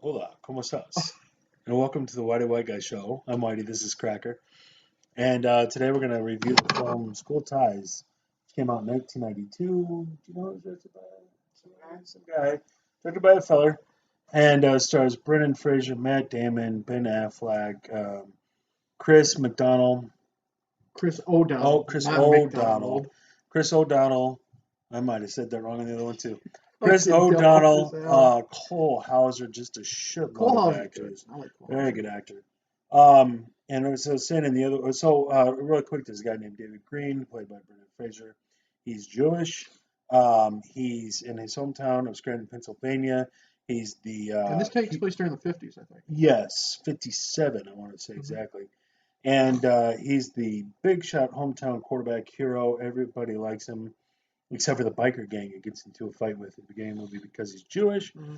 Hola, ¿cómo estás? And welcome to the Whitey White Guy Show. I'm Whitey, this is Cracker. And today we're going to review the film School Ties. It came out in 1992. Do you know who it's directed by? Some guy. Directed by a feller. And stars Brendan Fraser, Matt Damon, Ben Affleck, Chris McDonald. Chris Oh, O'Donnell, Chris not O'Donnell. McDonald. Chris O'Donnell. I might have said that wrong in the other one too. Like Chris the devil, Chris O'Donnell, Allen. Cole Hauser, just a shitload Cole of Hauser's good. actors. I like Cole Very Hauser. good actor. And it was so saying in the other, really quick, there's a guy named David Green, played by Brendan Fraser. He's Jewish. He's in his hometown of Scranton, Pennsylvania. He's the And this takes place during the 50s, I think. yes, 57, I want to say Hmm. exactly. And he's the big shot hometown quarterback hero. Everybody likes him, except for the biker gang he gets into a fight with at the beginning of the movie because he's Jewish. Hmm.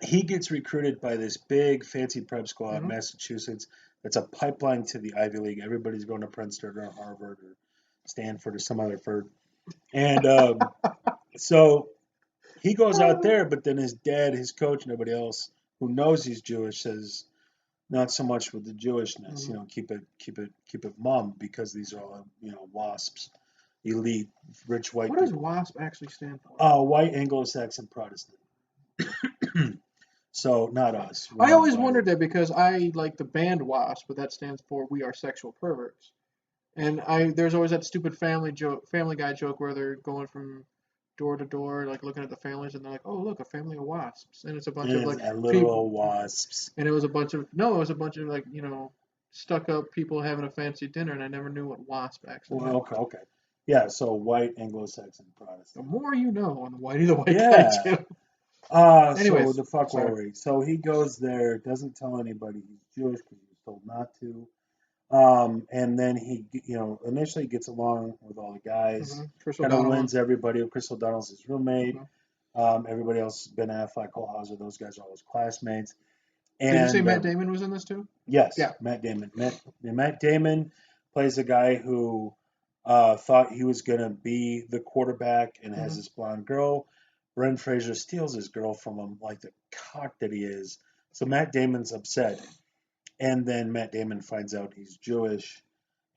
He gets recruited by this big fancy prep school out in Hmm. Massachusetts that's a pipeline to the Ivy League. Everybody's going to Princeton or Harvard or Stanford or some other ford. And so he goes out there, but then his dad, his coach, and everybody else who knows he's Jewish says, not so much with the Jewishness, Hmm. keep it mum because these are all, wasps, elite, rich white What does people. WASP actually stand for? White Anglo-Saxon Protestant. So not us. We're I not always white. wondered that because I like the band WASP, but that stands for We Are Sexual Perverts. And there's always that stupid Family Guy joke where they're going from door to door, like looking at the families, and they're like, "Oh, look, a family of wasps," and it's a bunch of like And people. literal wasps. And it was a bunch of no, it was a bunch of like stuck up people having a fancy dinner, and I never knew what WASP actually Well, meant. okay, okay. Yeah, so white Anglo-Saxon The Protestant. more you know on the Whitey the White Guy Yeah. channel. So Anyways, the fuck where sorry. were we? So he goes there, doesn't tell anybody he's Jewish because he was told not to. And then he, initially gets along with all the guys, Chris kind of O'Donnell. wins everybody. Chris O'Donnell's his roommate. Mhm. Everybody else, Ben Affleck, Cole Hauser, those guys are all his classmates. Did you say And Matt Damon was in this too? yes, Yeah. Matt Damon. Matt Damon plays a guy who thought he was going to be the quarterback and has Hmm. this blonde girl. Brendan Fraser steals his girl from him like the cock that he is. So Matt Damon's upset. And then Matt Damon finds out he's Jewish.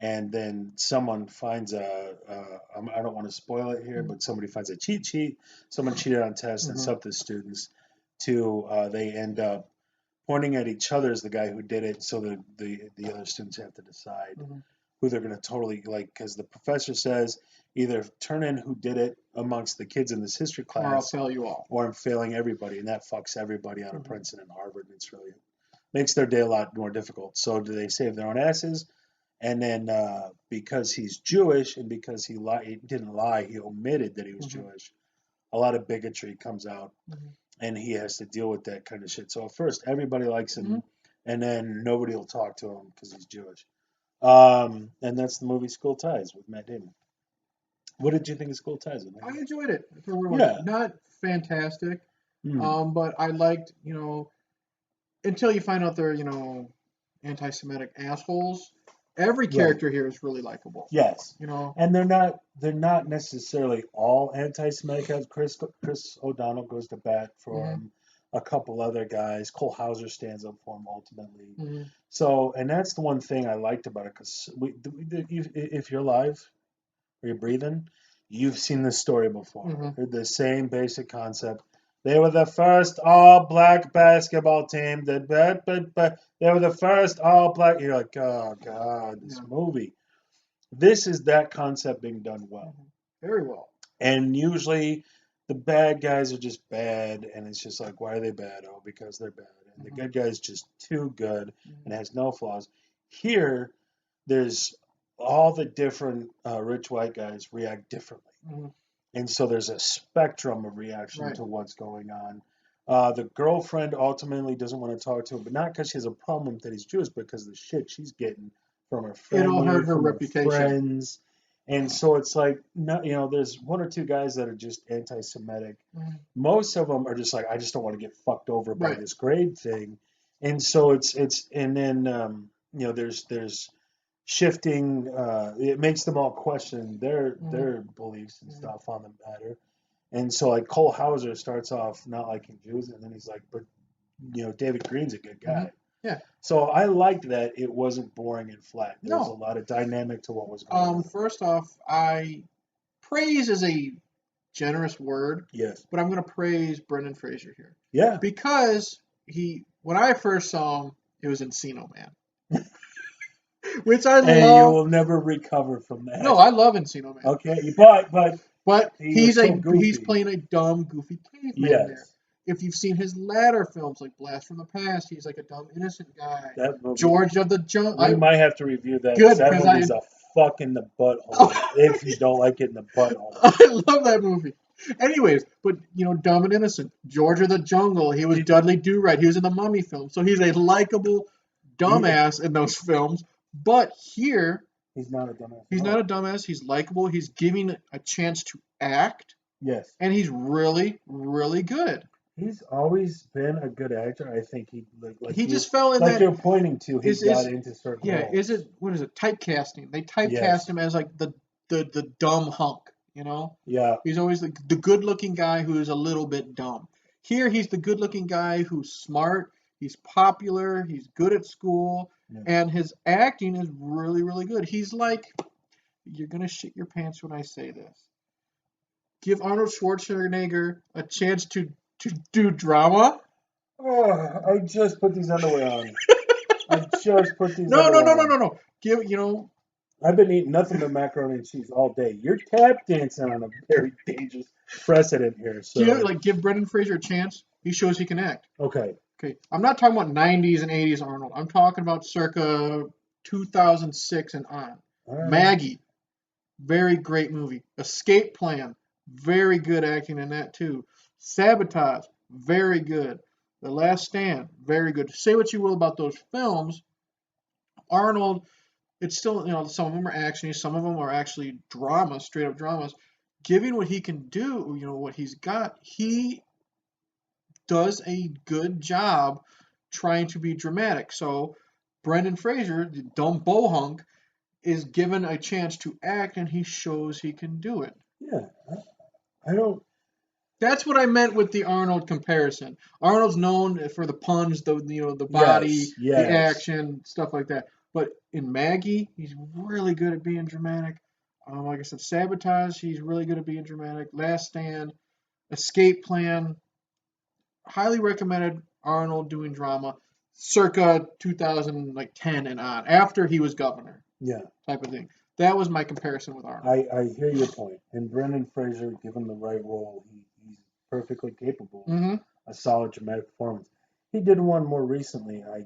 And then someone finds I don't want to spoil it here, but somebody finds a cheat sheet. Someone cheated on tests and Hmm. stuff the students to they end up pointing at each other as the guy who did it, so the other students have to decide Hmm. who they're going to totally like, because the professor says either turn in who did it amongst the kids in this history Or I'll class, fail you all. or I'm failing everybody, and that fucks everybody out of Hmm. Princeton and Harvard, and it's really makes their day a lot more difficult. So do they save their own asses? And then because he's Jewish and because he didn't lie, he omitted that he was Hmm. Jewish. A lot of bigotry comes out Hmm. and he has to deal with that kind of shit. So at first, everybody likes Hmm. him, and then nobody will talk to him because he's Jewish. And that's the movie School Ties with Matt Damon. What did you think of School Ties with Matt I Damon? enjoyed it for what it was. Yeah. Not fantastic, Mm. but I liked, until you find out they're, anti-Semitic assholes. Every Right. character here is really likable. Yes. You know. And they're not necessarily all anti-Semitic. Chris O'Donnell goes to bat for Hmm. him. A couple other guys. Cole Hauser stands up for him ultimately. Hmm. So, and that's the one thing I liked about it, because if you're alive or you're breathing, you've seen this story before. Hmm. The same basic concept. They were the first all-black basketball team. They were the first all-black. You're like, oh God, this Yeah. movie. This is that concept being done well. Hmm. Very well. And usually the bad guys are just bad, and it's just like, why are they bad? Oh, because they're bad. And the Hmm. good guy is just too good Hmm. and has no flaws. Here, there's all the different rich white guys react differently. Hmm. And so there's a spectrum of reaction Right. to what's going on. The girlfriend ultimately doesn't want to talk to him, but not because she has a problem that he's Jewish, but because of the shit she's getting from her It'll family, hurt her from her reputation. friends. And so it's like, no, there's one or two guys that are just anti-Semitic. Hmm. Most of them are just like, I just don't want to get fucked over by Right. this grade thing. And so and then there's shifting. It makes them all question Hmm. their beliefs and Hmm. stuff on the matter. And so like Cole Hauser starts off not liking Jews, and then he's like, but David Green's a good guy. Yeah. So I liked that it wasn't boring and flat. There was a No. lot of dynamic to what was going on. First off, praise is a generous word, Yes. but I'm going to praise Brendan Fraser here Yeah. because when I first saw him, it was Encino Man, which I And you love. will never recover from that. No, I love Encino Man. Okay, but he was so he's goofy. playing a dumb, goofy caveman there. Yes. If you've seen his latter films like Blast from the Past, he's like a dumb, innocent guy. That movie. George of the Jungle. We might have to review that. Good, That because movie's a fuck in the butthole. If you don't like it in the butthole. I love that movie. Anyways, but dumb and innocent. George of the Jungle. He was Dudley Do-Right. He was in the Mummy film, so he's a likable dumbass in those films. But here, he's not a dumbass. He's not a dumbass. He's likable. He's giving a chance to act. Yes. And he's really, really good. He's always been a good actor. I think he just fell in like that. You're pointing to. He got into certain. Yeah. roles. What is it? Typecasting. They typecast him as like the dumb hunk. Yeah. He's always the good-looking guy who is a little bit dumb. Here, he's the good-looking guy who's smart. He's popular. He's good at school, and his acting is really, really good. He's like, you're gonna shit your pants when I say this. Give Arnold Schwarzenegger a chance to do drama. Oh, I just put these underwear on. No. Give I've been eating nothing but macaroni and cheese all day. You're tap dancing on a very dangerous precedent here. So give Brendan Fraser a chance. He shows he can act. Okay. I'm not talking about 90s and 80s Arnold. I'm talking about circa 2006 and on. Right. Maggie, very great movie. Escape Plan, very good acting in that too. Sabotage, very good. The Last Stand, very good. Say what you will about those films, Arnold, it's still, some of them are actiony, some of them are actually dramas, straight up dramas. Given what he can do, what he's got, he does a good job trying to be dramatic. So Brendan Fraser, the dumb bohunk, is given a chance to act, and he shows he can do it. Yeah, I don't. That's what I meant with the Arnold comparison. Arnold's known for the puns, the body, the action, stuff like that. But in Maggie, he's really good at being dramatic. Like I said, Sabotage, he's really good at being dramatic. Last Stand, Escape Plan, highly recommended Arnold doing drama, circa 2010 and on, after he was governor. Yeah. Type of thing. That was my comparison with Arnold. I hear your point. And Brendan Fraser, given the right role, he's perfectly capable of a solid dramatic performance. He did one more recently. I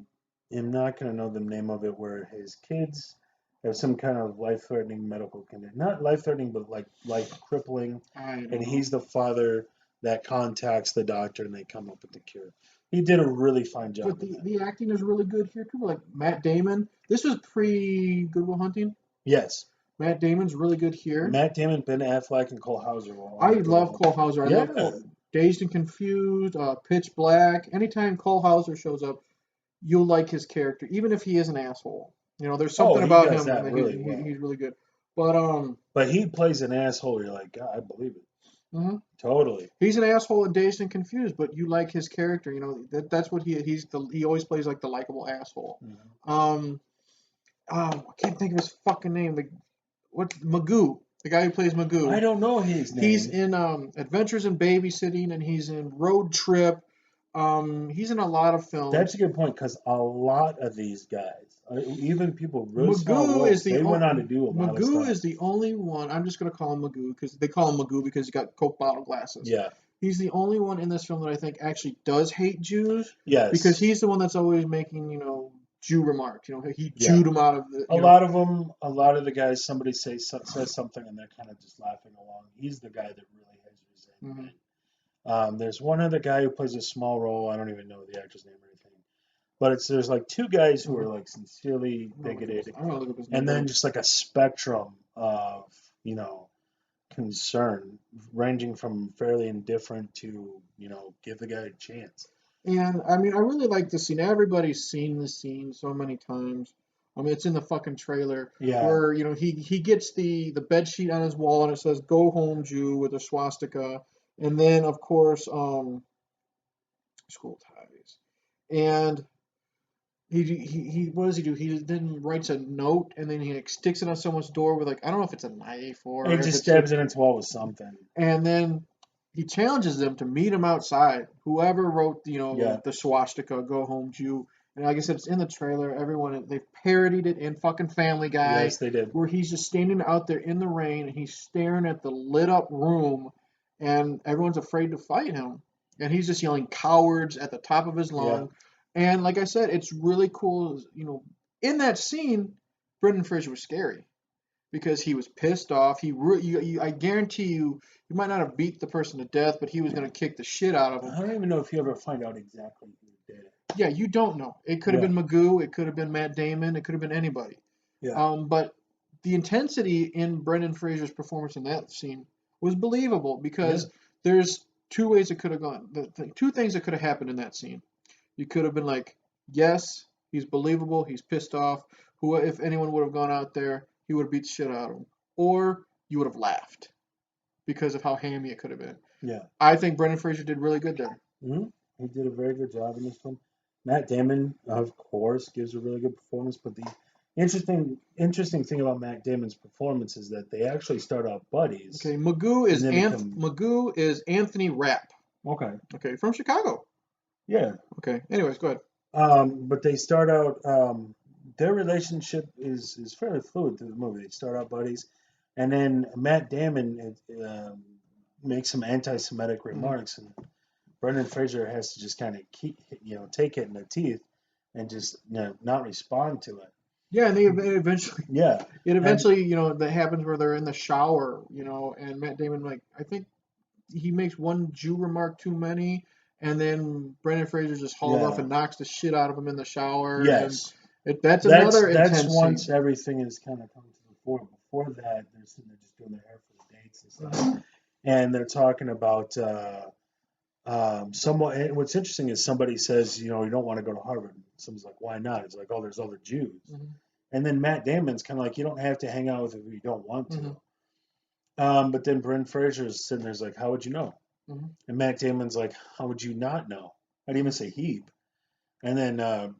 am not going to know the name of it, where his kids have some kind of life-threatening medical condition. Not life-threatening, but like life-crippling. And he's the father that contacts the doctor, and they come up with the cure. He did a really fine job. But the acting is really good here too. Like Matt Damon. This was pre-Good Will Hunting. Yes. Matt Damon's really good here. Matt Damon, Ben Affleck, and Cole Hauser. I love Cole Hauser. I love Dazed and Confused, Pitch Black. Anytime Cole Hauser shows up, you'll like his character, even if he is an asshole. There's something about him that he's really good. But he plays an asshole. You're like, God, I believe it. Mm-hmm. Totally. He's an asshole in Dazed and Confused, but you like his character. That's what he always plays, like the likable asshole. Mm-hmm. I can't think of his fucking name. What's Magoo? The guy who plays Magoo. I don't know his name. He's in Adventures in Babysitting, and he's in Road Trip. He's in a lot of films. That's a good point, because a lot of these guys, even people really went on to do a lot of stuff. Magoo is the only one. I'm just going to call him Magoo because they call him Magoo because he's got Coke bottle glasses. Yeah. He's the only one in this film that I think actually does hate Jews. Yes. Because he's the one that's always making, Jew remarks. He Jewed them out of the. A lot of the guys, somebody says something and they're kind of just laughing along. He's the guy that really has resentment. Mm-hmm. There's one other guy who plays a small role. I don't even know the actor's name or anything. But there's like two guys who are like sincerely bigoted, and then just like a spectrum of concern, ranging from fairly indifferent to give the guy a chance. And I mean, I really like the scene. Everybody's seen the scene so many times. I mean, it's in the fucking trailer where he gets the bed sheet on his wall and it says "Go home, Jew" with a swastika, and then of course school ties. and he what does he do? He then writes a note and then he like sticks it on someone's door with like I don't know if it's a knife And he or if just it's a stabs it into wall with something. and then he challenges them to meet him outside. Whoever wrote Yeah. the swastika, go home Jew. And like I said, it's in the trailer. Everyone they've parodied it in fucking Family Guy, Yes, they did. where he's just standing out there in the rain and he's staring at the lit up room, and everyone's afraid to fight him, and he's just yelling "cowards" at the top of his Yeah. lung. And like I said, it's really cool. In that scene, Brendan Fraser was scary because he was pissed off. I guarantee you might not have beat the person to death, but he was going to kick the shit out of him. I don't even know if you ever find out exactly who did it. Yeah, you don't know. It could have Yeah. been Magoo. It could have been Matt Damon. It could have been anybody. Yeah. But the intensity in Brendan Fraser's performance in that scene was believable because there's two ways it could have gone. The two things that could have happened in that scene. You could have been like, yes, he's believable. He's pissed off. Who, if anyone would have gone out there, he would have beat the shit out of him. Or you would have laughed because of how hammy it could have been. Yeah. I think Brendan Fraser did really good there. Mm-hmm. He did a very good job in this film. Matt Damon, of course, gives a really good performance. But the interesting thing about Matt Damon's performance is that they actually start out buddies. Okay, Magoo is And then Magoo is Anthony Rapp. Okay. Okay, from Chicago. Yeah. Okay. Anyways, go ahead. But they start out. Their relationship is fairly fluid through the movie. They start out buddies, and then Matt Damon makes some anti-Semitic remarks, and Brendan Fraser has to just kind of take it in the teeth and just not respond to it. Yeah, and they eventually. Yeah. It eventually, that happens where they're in the shower, and Matt Damon, like, I think he makes one Jew remark too many, and then Brendan Fraser just hauls off and knocks the shit out of him in the shower. Yes. And that's another That's intense once scene. everything is kind of come to the fore. Before that, they're sitting there just doing their hair for the dates and stuff, and they're talking about someone. And what's interesting is somebody says, you don't want to go to Harvard. Someone's like, why not? It's like, oh, there's other Jews. Mm-hmm. And then Matt Damon's kind of like, you don't have to hang out with them if you don't want to. But then Brendan Fraser's sitting there's like, how would you know? Mm-hmm. And Matt Damon's like, how would you not know? I didn't even say heap. And then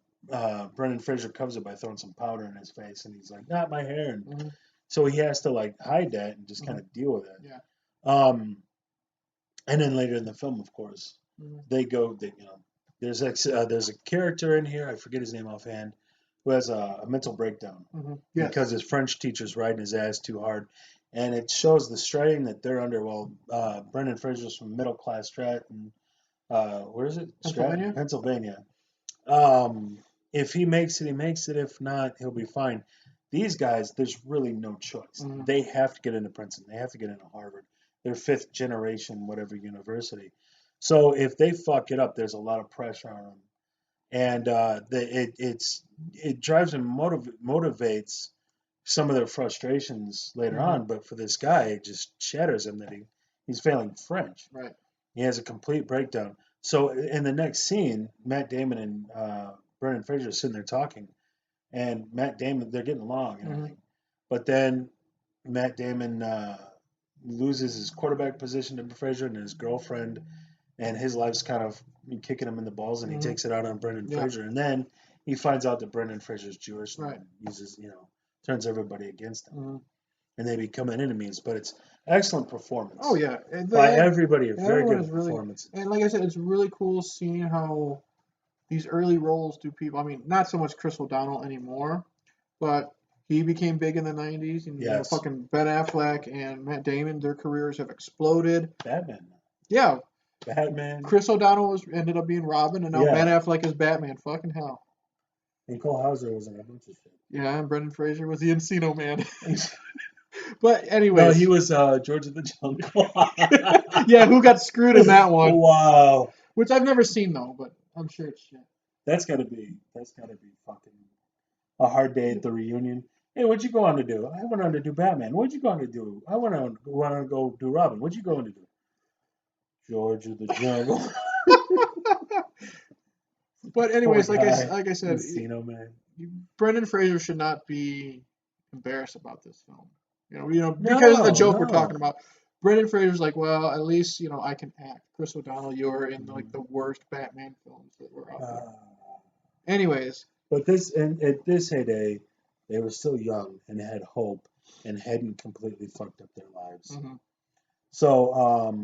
Brendan Fraser covers it by throwing some powder in his face, and he's like, not my hair. And so he has to like hide that and just kind of deal with it. Yeah. And then later in the film, of course, they go. There's a character in here, I forget his name offhand, who has a mental breakdown because his French teacher's riding his ass too hard, and it shows the strain that they're under. Well, Brendan Fraser's from middle class Stratton. Where is it? Pennsylvania. Pennsylvania. If he makes it, he makes it. If not, he'll be fine. These guys, there's really no choice. They have to get into Princeton. They have to get into Harvard. They're fifth generation, whatever university. So if they fuck it up, there's a lot of pressure on them, and it drives and motivates some of their frustrations later on. But for this guy, it just shatters him that he's failing French. Right. He has a complete breakdown. So in the next scene, Matt Damon and Brendan Fraser are sitting there talking, and Matt Damon, they're getting along and everything. But then Matt Damon loses his quarterback position to Fraser and his girlfriend, and his life's kind of kicking him in the balls, and he takes it out on Brendan Fraser. And then he finds out that Brendan Fraser's Jewish and uses, turns everybody against him. And they become enemies, but it's excellent performance. Oh yeah, by everybody, a very good performance. And like I said, it's really cool seeing how these early roles do people. I mean, not so much Chris O'Donnell anymore, but he became big in the '90s, and fucking Ben Affleck and Matt Damon, their careers have exploded. Batman. Yeah. Batman. Chris O'Donnell ended up being Robin, and now Ben Affleck is Batman. Fucking hell. And Cole Hauser was in a bunch of shit. Yeah, and Brendan Fraser was the Encino Man. But anyways. No, he was George of the Jungle. Yeah, who got screwed in that one? Wow. Which I've never seen though, but I'm sure it's shit. That's gotta be fucking a hard day at the reunion. Hey, what'd you go on to do? I went on to do Batman. What'd you go on to do? I went on to go do Robin. What'd you go on to do? George of the Jungle. But anyways, like I said, Encino Man. Brendan Fraser should not be embarrassed about this film. Because of the joke we're talking about. Brendan Fraser's like, well, at least I can act. Chris O'Donnell, you're in like the worst Batman films that were out there. Anyways, But this and at this heyday, they were still young and had hope and hadn't completely fucked up their lives. hmm So,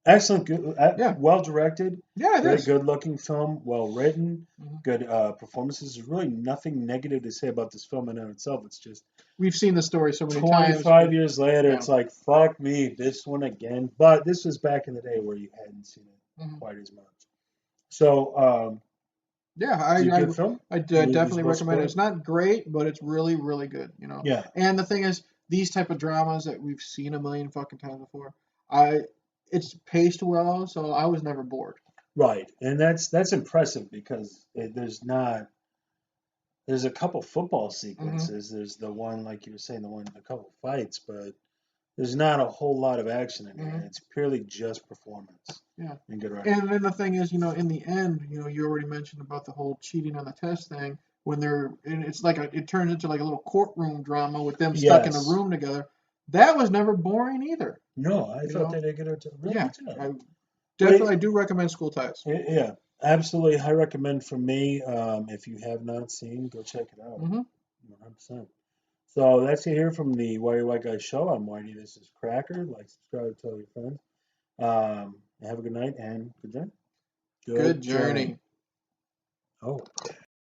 excellent, good, yeah, well directed, yeah, it very is. good looking film, well written, hmm good performances. There's really nothing negative to say about this film in and of itself. It's just We've seen the story so many times, 25 but years later, yeah. it's like, fuck me, this one again. But this was back in the day where you hadn't seen it hmm quite as much. So, Yeah, it's a good film. We definitely both recommend support it. it. It's not great, but it's really, really good, you know. Yeah, And the thing is, these type of dramas that we've seen a million fucking times before, I it's paced well, so I was never bored. right. And that's impressive because there's not. There's a couple football hmm sequences. There's the one, like you were saying, a couple fights, but there's not a whole lot of action in here. hmm It's purely just performance Yeah. and good writing. And then the thing is, in the end, you already mentioned about the whole cheating on the test thing. When and it's like it turns into like a little courtroom drama with them stuck in a Yes. room together. That was never boring either. No, I You thought know. they did a really Yeah. good job. I Wait, definitely I do recommend School Ties. yeah, absolutely. I recommend for me, if you have not seen, go check it out. hmm 100%. So that's it here from the Whitey White Guy Show. I'm Whitey. This is Cracker. Like, subscribe, tell your friends. Have a good night and good journey. Good Good journey. journey. Oh.